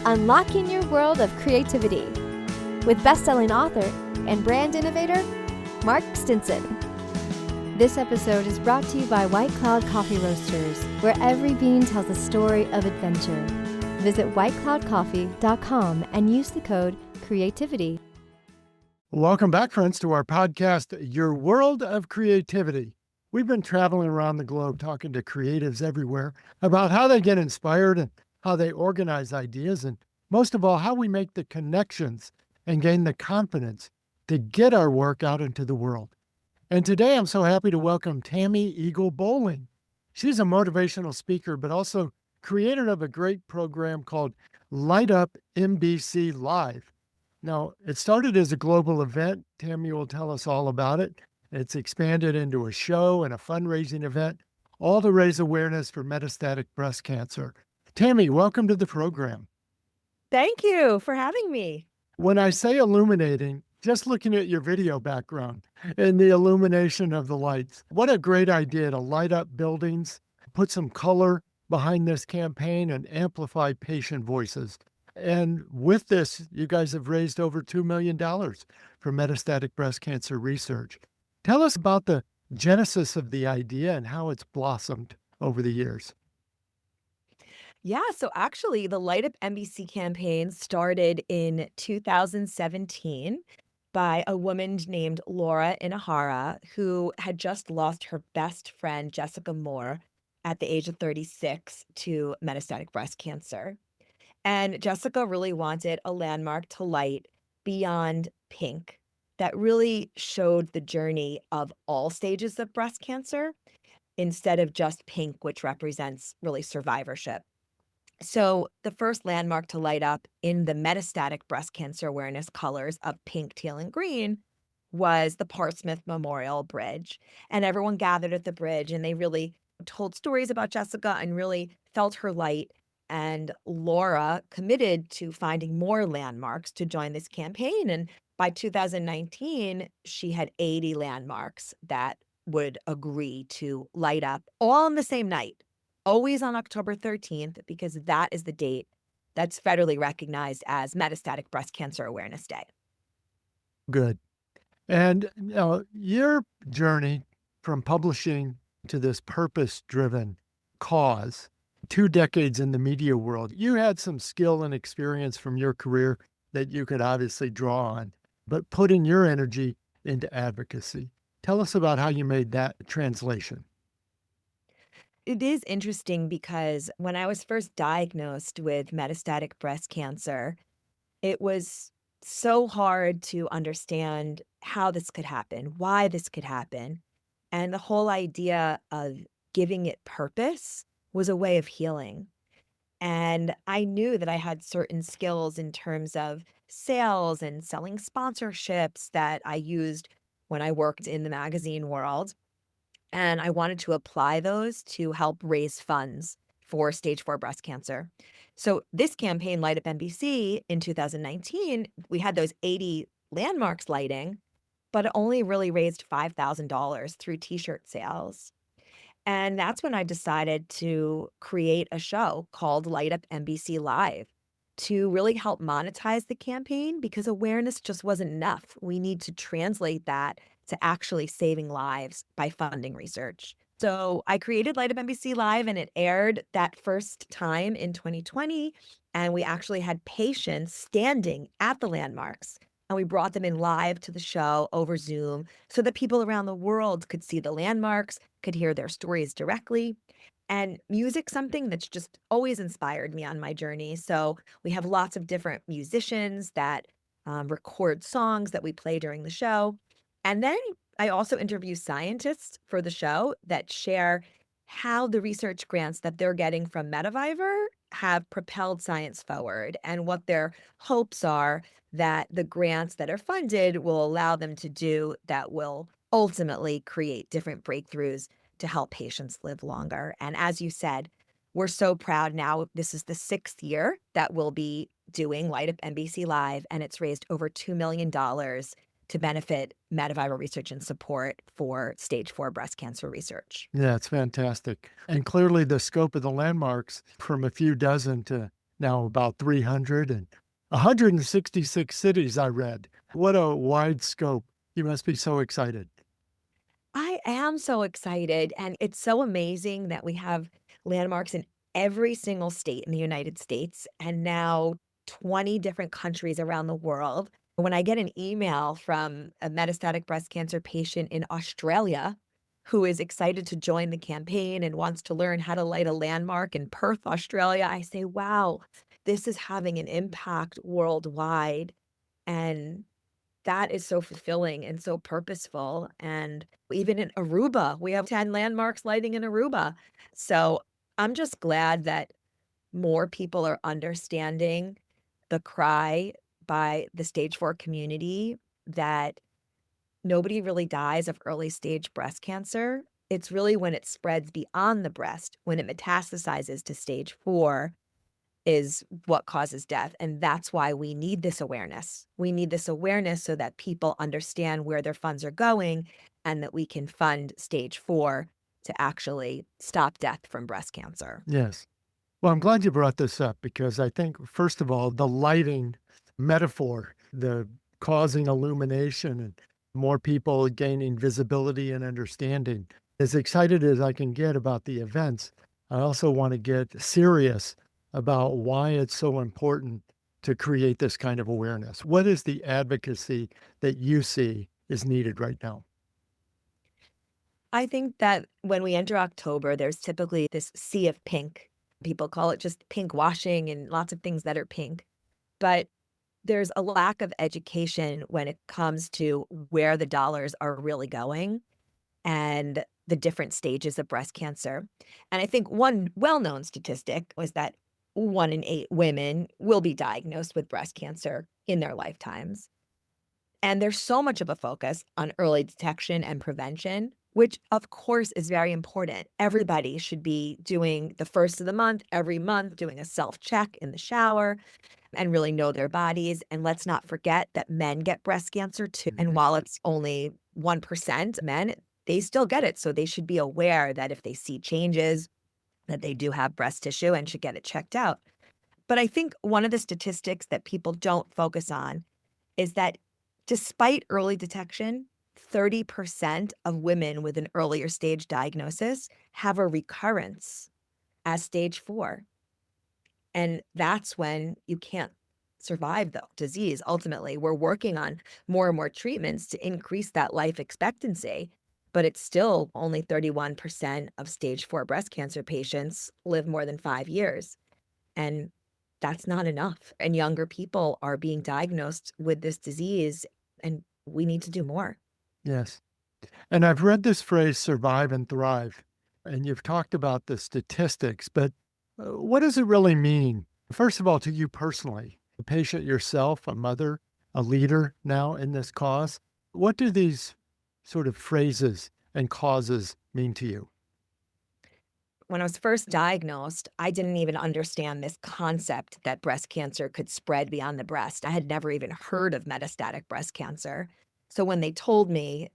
unlocking your world of creativity with best-selling author and brand innovator, Mark Stinson. This episode is brought to you by White Cloud Coffee Roasters, where every bean tells a story of adventure. Visit whitecloudcoffee.com and use the code CREATIVITY. Welcome back, friends, to our podcast, Your World of Creativity. We've been traveling around the globe talking to creatives everywhere about how they get inspired and how they organize ideas, and most of all, how we make the connections and gain the confidence to get our work out into the world. And today I'm so happy to welcome Tami Eagle Bowling. She's a motivational speaker, but also creator of a great program called Light Up MBC Live. Now, it started as a global event. Tami will tell us all about it. It's expanded into a show and a fundraising event, all to raise awareness for metastatic breast cancer. Tami, welcome to the program. Thank you for having me. When I say illuminating, just looking at your video background and the illumination of the lights, what a great idea to light up buildings, put some color behind this campaign, and amplify patient voices. And with this, you guys have raised over $2 million for metastatic breast cancer research. Tell us about the genesis of the idea and how it's blossomed over the years. Yeah, so actually, the Light Up NBC campaign started in 2017 by a woman named Laura Inahara, who had just lost her best friend, Jessica Moore, at the age of 36 to metastatic breast cancer. And Jessica really wanted a landmark to light beyond pink that really showed the journey of all stages of breast cancer instead of just pink, which represents really survivorship. So the first landmark to light up in the metastatic breast cancer awareness colors of pink, teal, and green was the Portsmouth Memorial Bridge. And everyone gathered at the bridge and they really told stories about Jessica and really felt her light. And Laura committed to finding more landmarks to join this campaign. And by 2019, she had 80 landmarks that would agree to light up all on the same night. Always on October 13th, because that is the date that's federally recognized as Metastatic Breast Cancer Awareness Day. Good. And your journey from publishing to this purpose-driven cause, 2 decades in the media world, you had some skill and experience from your career that you could obviously draw on, but putting your energy into advocacy. Tell us about how you made that translation. It is interesting because when I was first diagnosed with metastatic breast cancer, it was so hard to understand how this could happen, why this could happen. And the whole idea of giving it purpose was a way of healing. And I knew that I had certain skills in terms of sales and selling sponsorships that I used when I worked in the magazine world. And I wanted to apply those to help raise funds for stage 4 breast cancer. So this campaign, Light Up NBC, in 2019, we had those 80 landmarks lighting, but it only really raised $5,000 through t-shirt sales. And that's when I decided to create a show called Light Up NBC Live to really help monetize the campaign, because awareness just wasn't enough. We need to translate that to actually saving lives by funding research. So I created Light Up NBC Live, and it aired that first time in 2020. And we actually had patients standing at the landmarks, and we brought them in live to the show over Zoom so that people around the world could see the landmarks, could hear their stories directly. And music, something that's just always inspired me on my journey. So we have lots of different musicians that record songs that we play during the show. And then I also interview scientists for the show that share how the research grants that they're getting from Medivivor have propelled science forward, and what their hopes are that the grants that are funded will allow them to do that will ultimately create different breakthroughs to help patients live longer. And as you said, we're so proud now. This is the 6th year that we'll be doing Light Up NBC Live, and it's raised over $2 million to benefit Medivivor research and support for stage 4 breast cancer research. Yeah, it's fantastic. And clearly the scope of the landmarks from a few dozen to now about 300 and 166 cities, I read. What a wide scope. You must be so excited. I am so excited, and it's so amazing that we have landmarks in every single state in the United States and now 20 different countries around the world. When I get an email from a metastatic breast cancer patient in Australia who is excited to join the campaign and wants to learn how to light a landmark in Perth, Australia, I say, wow, this is having an impact worldwide. And that is so fulfilling and so purposeful, and even in Aruba, we have 10 landmarks lighting in Aruba. So, I'm just glad that more people are understanding the cry by the stage 4 community that nobody really dies of early stage breast cancer. It's really when it spreads beyond the breast, when it metastasizes to stage 4, is what causes death, and that's why we need this awareness. We need this awareness so that people understand where their funds are going and that we can fund stage 4 to actually stop death from breast cancer. Yes. Well, I'm glad you brought this up because I think, first of all, the lighting metaphor, the causing illumination and more people gaining visibility and understanding. As excited as I can get about the events, I also want to get serious about why it's so important to create this kind of awareness. What is the advocacy that you see is needed right now? I think that when we enter October, there's typically this sea of pink. People call it just pink washing and lots of things that are pink. But there's a lack of education when it comes to where the dollars are really going and the different stages of breast cancer. And I think one well-known statistic was that 1 in 8 women will be diagnosed with breast cancer in their lifetimes. And there's so much of a focus on early detection and prevention, which of course is very important. Everybody should be doing the first of the month, every month, doing a self-check in the shower and really know their bodies. And let's not forget that men get breast cancer too. And while it's only 1% men, they still get it. So they should be aware that if they see changes, that they do have breast tissue and should get it checked out. But I think one of the statistics that people don't focus on is that despite early detection, 30% of women with an earlier stage diagnosis have a recurrence as stage 4. And that's when you can't survive the disease. Ultimately, we're working on more and more treatments to increase that life expectancy, but it's still only 31% of stage 4 breast cancer patients live more than 5 years. And that's not enough. And younger people are being diagnosed with this disease, and we need to do more. Yes. And I've read this phrase, survive and thrive. And you've talked about the statistics, but what does it really mean? First of all, to you personally, a patient yourself, a mother, a leader now in this cause, what do these sort of phrases and causes mean to you? When I was first diagnosed, I didn't even understand this concept that breast cancer could spread beyond the breast. I had never even heard of metastatic breast cancer. So when they told me,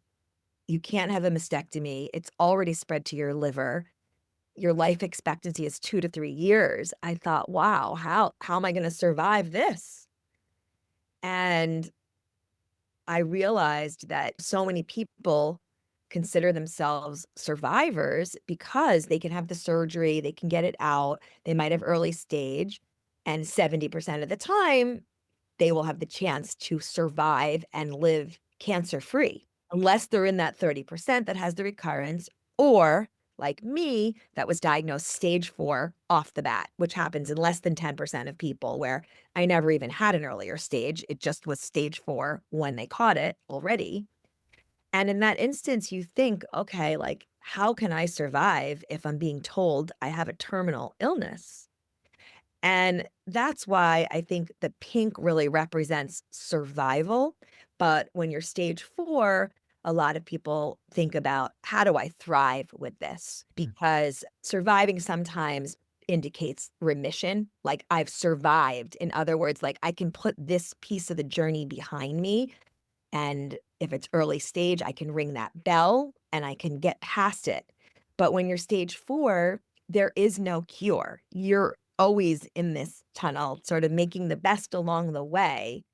you can't have a mastectomy, it's already spread to your liver, your life expectancy is 2 to 3 years, I thought, wow, how am I going to survive this? And I realized that so many people consider themselves survivors because they can have the surgery, they can get it out, they might have early stage, and 70% of the time, they will have the chance to survive and live cancer-free, unless they're in that 30% that has the recurrence, or like me, that was diagnosed stage 4 off the bat, which happens in less than 10% of people, where I never even had an earlier stage. It just was stage 4 when they caught it already. And in that instance, you think, okay, like, how can I survive if I'm being told I have a terminal illness? And that's why I think the pink really represents survival. But when you're stage 4, a lot of people think about, how do I thrive with this? Because surviving sometimes indicates remission, like I've survived. In other words, like I can put this piece of the journey behind me. And if it's early stage, I can ring that bell and I can get past it. But when you're stage 4, there is no cure. You're always in this tunnel, sort of making the best along the way.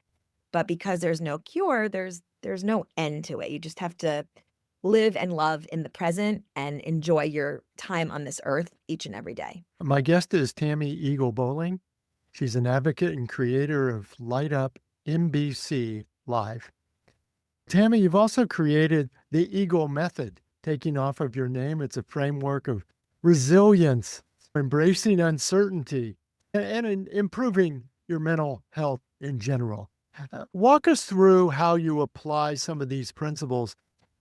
But because there's no cure, there's no end to it. You just have to live and love in the present and enjoy your time on this earth each and every day. My guest is Tami Eagle Bowling. She's an advocate and creator of Light Up NBC Live. Tami, you've also created the Eagle Method, taking off of your name. It's a framework of resilience, embracing uncertainty, and improving your mental health in general. Walk us through how you apply some of these principles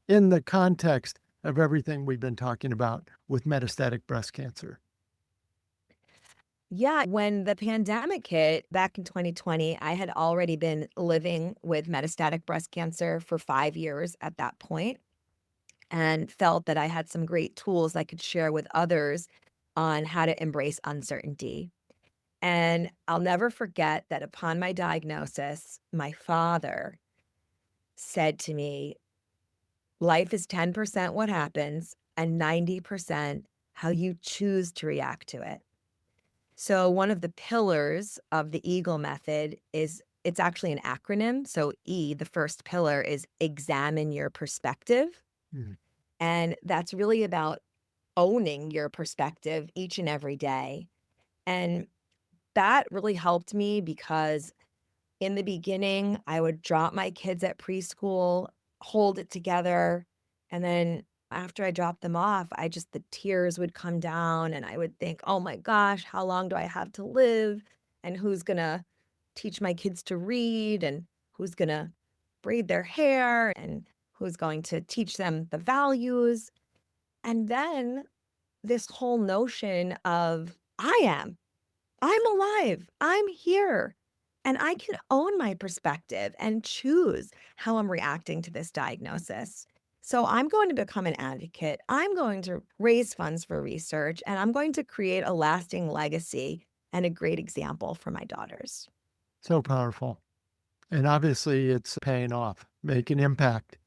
in the context of everything we've been talking about with metastatic breast cancer. Yeah, when the pandemic hit back in 2020, I had already been living with metastatic breast cancer for 5 years at that point, and felt that I had some great tools I could share with others on how to embrace uncertainty. And I'll never forget that upon my diagnosis, my father said to me, life is 10% what happens and 90% how you choose to react to it. So one of the pillars of the Eagle method is it's actually an acronym. So E, the first pillar, is examine your perspective. Mhm. And that's really about owning your perspective each and every day. And that really helped me because in the beginning, I would drop my kids at preschool, hold it together, and then after I dropped them off, the tears would come down and I would think, "Oh my gosh, how long do I have to live? And who's gonna teach my kids to read? And who's gonna braid their hair? And who's going to teach them the values?" And then this whole notion of, I'm alive. I'm here. And I can own my perspective and choose how I'm reacting to this diagnosis. So I'm going to become an advocate. I'm going to raise funds for research, and I'm going to create a lasting legacy and a great example for my daughters. So powerful. And obviously it's paying off, making impact.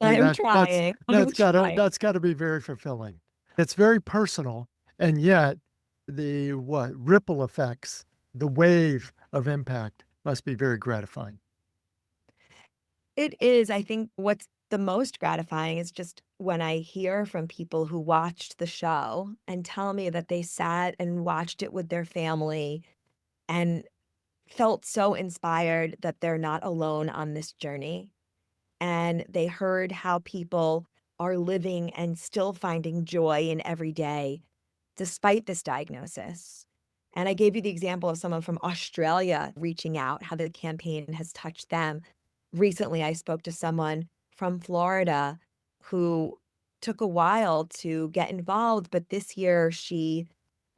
And I'm trying. I'm trying. that's gotta be very fulfilling. It's very personal, and yet the ripple effects, the wave of impact must be very gratifying. It is. I think what's the most gratifying is just when I hear from people who watched the show and tell me that they sat and watched it with their family and felt so inspired that they're not alone on this journey. And they heard how people are living and still finding joy in every day despite this diagnosis. And I gave you the example of someone from Australia reaching out, how the campaign has touched them. Recently, I spoke to someone from Florida who took a while to get involved, but this year she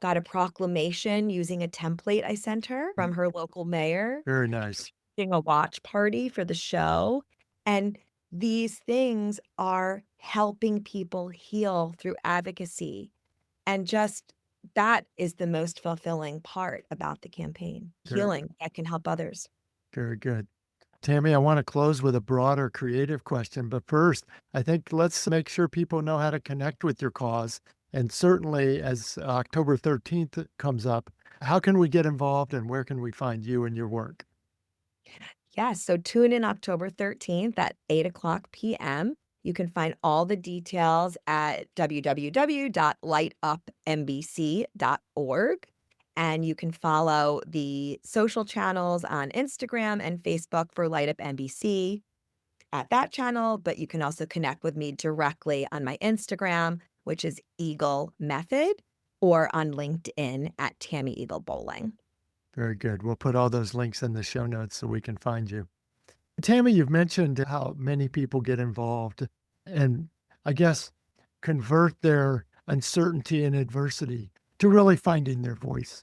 got a proclamation using a template I sent her from her local mayor, Very nice. doing a watch party for the show. And these things are helping people heal through advocacy. And just that is the most fulfilling part about the campaign, Very, healing that can help others. very good. Tami, I want to close with a broader creative question, but first, I think let's make sure people know how to connect with your cause. And certainly as October 13th comes up, how can we get involved and where can we find you and your work? Yes, so tune in October 13th at 8 o'clock p.m. You can find all the details at www.lightupmbc.org. And you can follow the social channels on Instagram and Facebook for Light Up NBC at that channel, but you can also connect with me directly on my Instagram, which is Eagle Method, or on LinkedIn at Tami Eagle Bowling. Very good. We'll put all those links in the show notes so we can find you. Tami, you've mentioned how many people get involved and I guess convert their uncertainty and adversity to really finding their voice.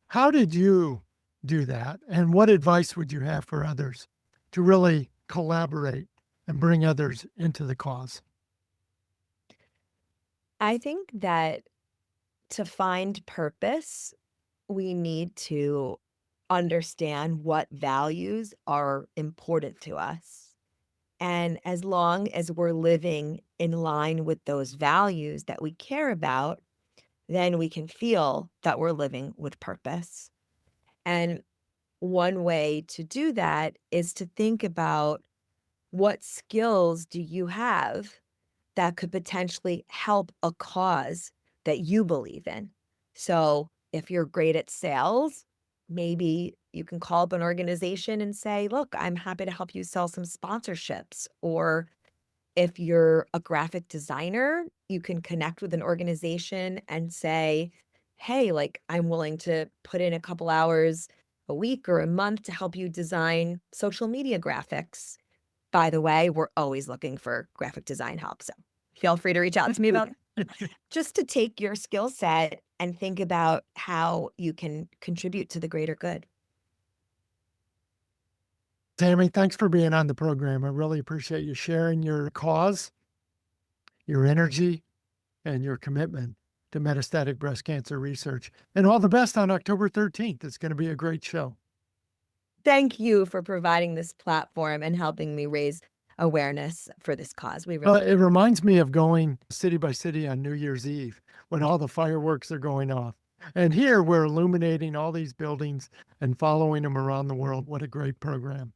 How did you do that? And what advice would you have for others to really collaborate and bring others into the cause? I think that to find purpose, we need to understand what values are important to us. And as long as we're living in line with those values that we care about, then we can feel that we're living with purpose. And one way to do that is to think about, what skills do you have that could potentially help a cause that you believe in? So if you're great at sales, maybe you can call up an organization and say, look, I'm happy to help you sell some sponsorships. Or if you're a graphic designer, you can connect with an organization and say, hey, like, I'm willing to put in a couple hours a week or a month to help you design social media graphics. By the way, we're always looking for graphic design help. So feel free to reach out to me about just to take your skill set and think about how you can contribute to the greater good. Tami, thanks for being on the program. I really appreciate you sharing your cause, your energy, and your commitment to metastatic breast cancer research. And all the best on October 13th. It's going to be a great show. Thank you for providing this platform and helping me raise awareness for this cause. We Well, really it reminds me of going city by city on New Year's Eve when all the fireworks are going off. And here we're illuminating all these buildings and following them around the world. What a great program.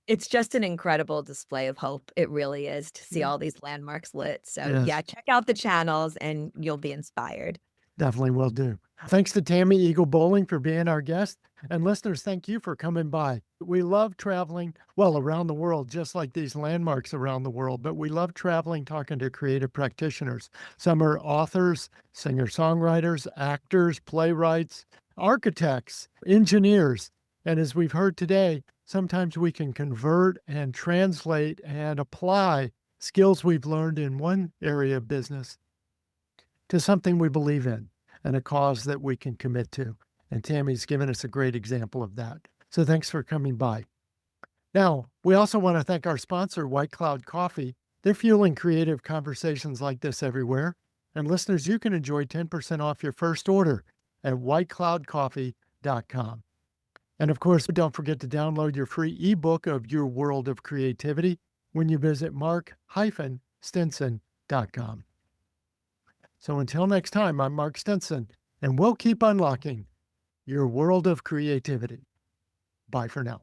It's just an incredible display of hope. It really is, to see Yeah. all these landmarks lit. So Yes. yeah, check out the channels and you'll be inspired. Definitely will do. Thanks to Tami Eagle Bowling for being our guest. And listeners, thank you for coming by. We love traveling, well, around the world, just like these landmarks around the world, but we love traveling, talking to creative practitioners. Some are authors, singer-songwriters, actors, playwrights, architects, engineers. And as we've heard today, sometimes we can convert and translate and apply skills we've learned in one area of business to something we believe in and a cause that we can commit to. And Tami's given us a great example of that. So thanks for coming by. Now, we also want to thank our sponsor, White Cloud Coffee. They're fueling creative conversations like this everywhere. And listeners, you can enjoy 10% off your first order at whitecloudcoffee.com. And of course, don't forget to download your free ebook of Your World of Creativity when you visit mark-stinson.com. So until next time, I'm Mark Stinson, and we'll keep unlocking your world of creativity. Bye for now.